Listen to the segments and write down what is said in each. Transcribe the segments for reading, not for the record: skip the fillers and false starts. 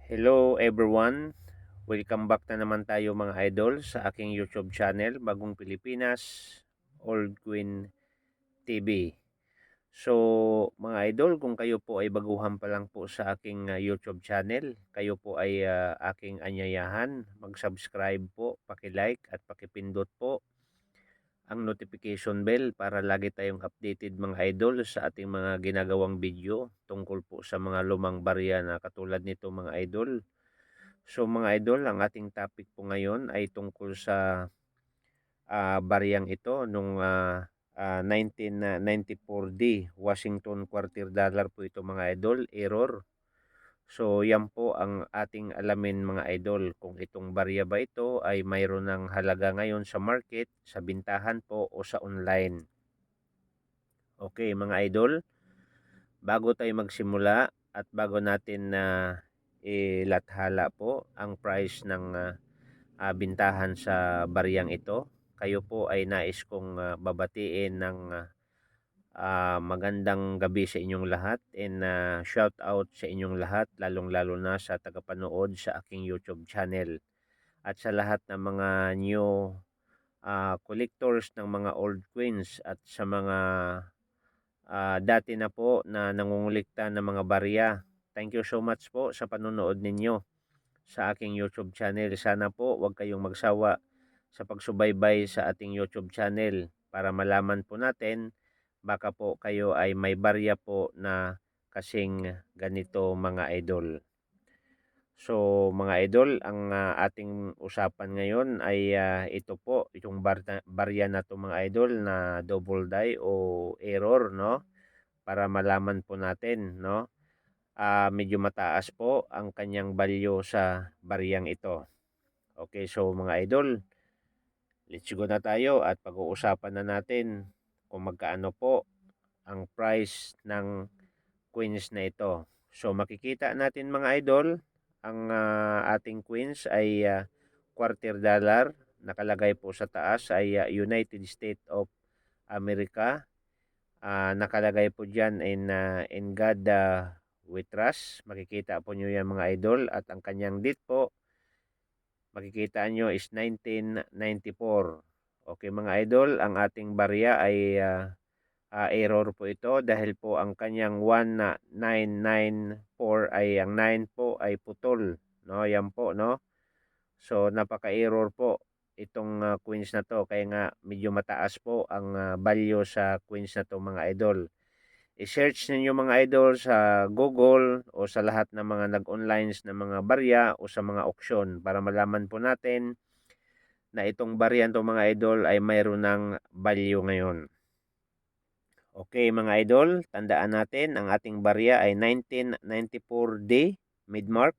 Hello everyone, welcome back na naman tayo mga idol sa aking YouTube channel, Bagong Pilipinas, Old Queen TV. So mga idol, kung kayo po ay baguhan pa lang po sa aking YouTube channel, kayo po ay aking anyayahan, mag-subscribe po, paki-like at paki-pindot po ang notification bell para lagi tayong updated mga idol sa ating mga ginagawang video tungkol po sa mga lumang barya na katulad nito mga idol. So mga idol, ang ating topic po ngayon ay tungkol sa bariyang ito nung 1994D Washington Quarter Dollar po ito mga idol, error. So yan po ang ating alamin mga idol, kung itong barya ba ito ay mayroon ng halaga ngayon sa market, sa bintahan po o sa online. Okay mga idol, bago tayo magsimula at bago natin na ilathala po ang price ng bintahan sa bariyang ito, kayo po ay nais kong babatiin ng magandang gabi sa inyong lahat, and shout out sa inyong lahat, lalong-lalo na sa tagapanood sa aking YouTube channel at sa lahat ng mga new collectors ng mga old queens at sa mga dati na po na nangungulikta ng mga barya. Thank you so much po sa panonood ninyo sa aking YouTube channel. Sana po huwag kayong magsawa sa pagsubaybay sa ating YouTube channel para malaman po natin, baka po kayo ay may barya po na kasing ganito mga idol. So mga idol, ang ating usapan ngayon ay ito po, itong barya na to mga idol na double die o error, no? Para malaman po natin, no? Medyo mataas po ang kanyang value sa bariyang ito. Okay, so mga idol, let's go na tayo at pag-uusapan na natin kung magkaano po ang price ng queens na ito. So makikita natin mga idol, ang ating queens ay quarter dollar. Nakalagay po sa taas ay United States of America. Nakalagay po dyan in God we trust. Makikita po nyo yan mga idol, at ang kanyang date po makikita nyo is 1994. Okay mga idol, ang ating barya ay error po ito dahil po ang kanyang 1994 ay ang 9 po ay putol, no? Yan po, no? So napaka-error po itong queens na to, kaya nga medyo mataas po ang value sa queens na to mga idol. I-search ninyo mga idol sa Google o sa lahat ng mga nag-online na mga barya o sa mga auction para malaman po natin na itong barya to mga idol ay mayroon ng value ngayon. Okay mga idol, tandaan natin ang ating barya ay 1994D mid-mark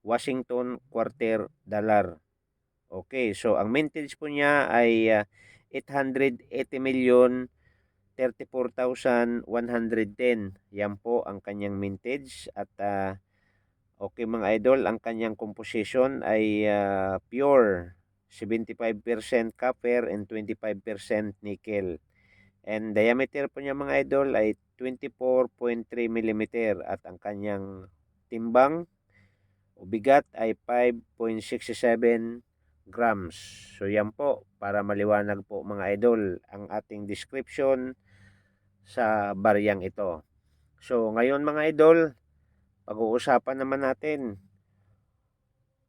Washington Quarter Dollar. Okay, so ang mintage po niya ay 880 million 34,110. Yan po ang kanyang mintage at okay mga idol, ang kanyang composition ay pure 75% copper and 25% nickel. And diameter po niya mga idol ay 24.3 mm at ang kanyang timbang o bigat ay 5.67 grams. So yan po, para maliwanag po mga idol ang ating description sa baryang ito. So ngayon mga idol, pag-uusapan naman natin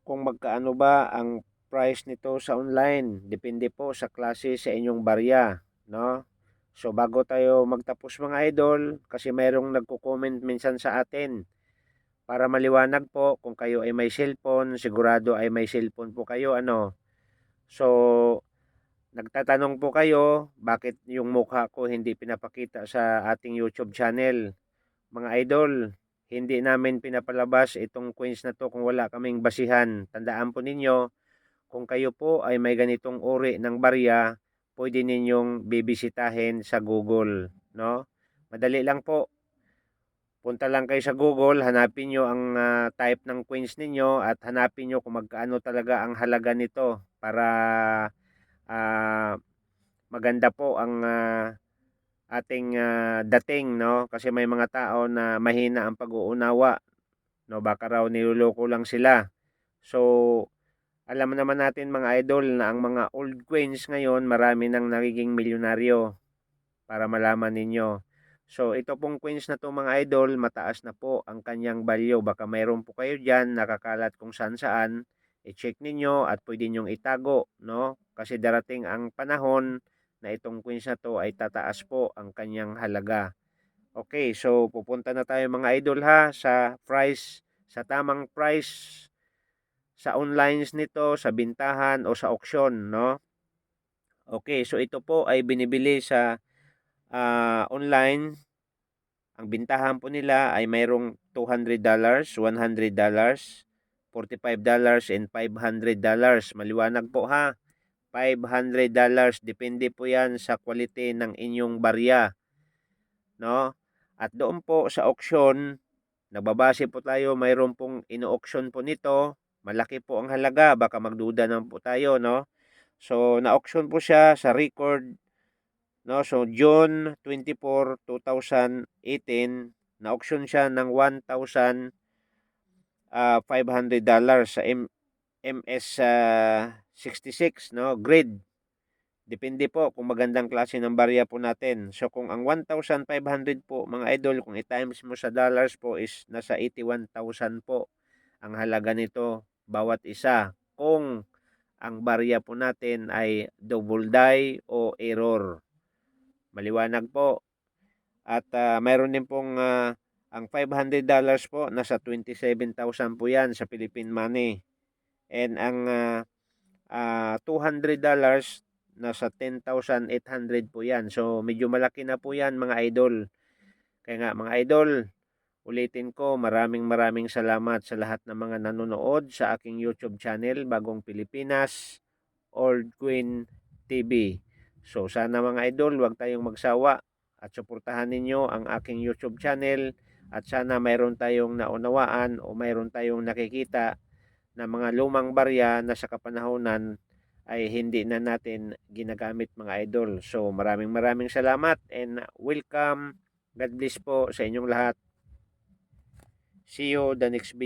kung magkaano ba ang price nito sa online. Depende po sa klase sa inyong barya, no? So bago tayo magtapos mga idol, kasi mayroong nagko-comment minsan sa atin, para maliwanag po, kung kayo ay may cellphone, sigurado ay may cellphone po kayo, ano. So nagtatanong po kayo, bakit yung mukha ko hindi pinapakita sa ating YouTube channel? Mga idol, hindi namin pinapalabas itong coins na to kung wala kaming basihan. Tandaan po ninyo, kung kayo po ay may ganitong uri ng barya, pwede ninyong bibisitahin sa Google, no? Madali lang po. Punta lang kayo sa Google, hanapin nyo ang type ng coins ninyo at hanapin nyo kung magkano talaga ang halaga nito para uh, maganda po ang ating dating, no? Kasi may mga tao na mahina ang pag-uunawa no? Baka raw niloloko lang sila. So, alam naman natin mga idol na ang mga old coins ngayon marami nang nagiging milyonaryo, para malaman ninyo. So, ito pong coins na 'to mga idol, mataas na po ang kanyang value. Baka mayroon po kayo diyan nakakalat kung saan-saan, i-check ninyo at pwede ninyong itago, no? Kasi darating ang panahon na itong coins na 'to ay tataas po ang kanyang halaga. Okay, so pupunta na tayo mga idol ha sa price, sa tamang price sa onlines nito, sa bintahan o sa auction, no? Okay, so ito po ay binibili sa online. Ang bintahan po nila ay mayroong $200, $100, $45 and $500. Maliwanag po ha. $500 depende po 'yan sa quality ng inyong barya, no? At doon po sa auction, nagbabase po tayo, mayroon pong ino-auction po nito. Malaki po ang halaga, baka magduda naman po tayo, no? So, na-auction po siya sa record, no? So, June 24, 2018, na-auction siya ng $1,500 sa MS 66, no? Grade. Depende po kung magandang klase ng barya po natin. So, kung ang 1,500 po mga idol, kung i-times mo sa dollars po is nasa 81,000 po ang halaga nito bawat isa. Kung ang barya po natin ay double die o error. Maliwanag po. At mayroon din pong ang $500 po nasa 27,000 po yan sa Philippine money. And ang $200 nasa 10,800 po yan. So medyo malaki na po yan mga idol. Kaya nga mga idol, ulitin ko, maraming salamat sa lahat ng mga nanonood sa aking YouTube channel, Bagong Pilipinas, Old Queen TV. So sana mga idol, huwag tayong magsawa at suportahan ninyo ang aking YouTube channel at sana mayroon tayong naunawaan o mayroon tayong nakikita na mga lumang barya na sa kapanahonan ay hindi na natin ginagamit mga idol. So maraming salamat and welcome. God bless po sa inyong lahat. See you the next video.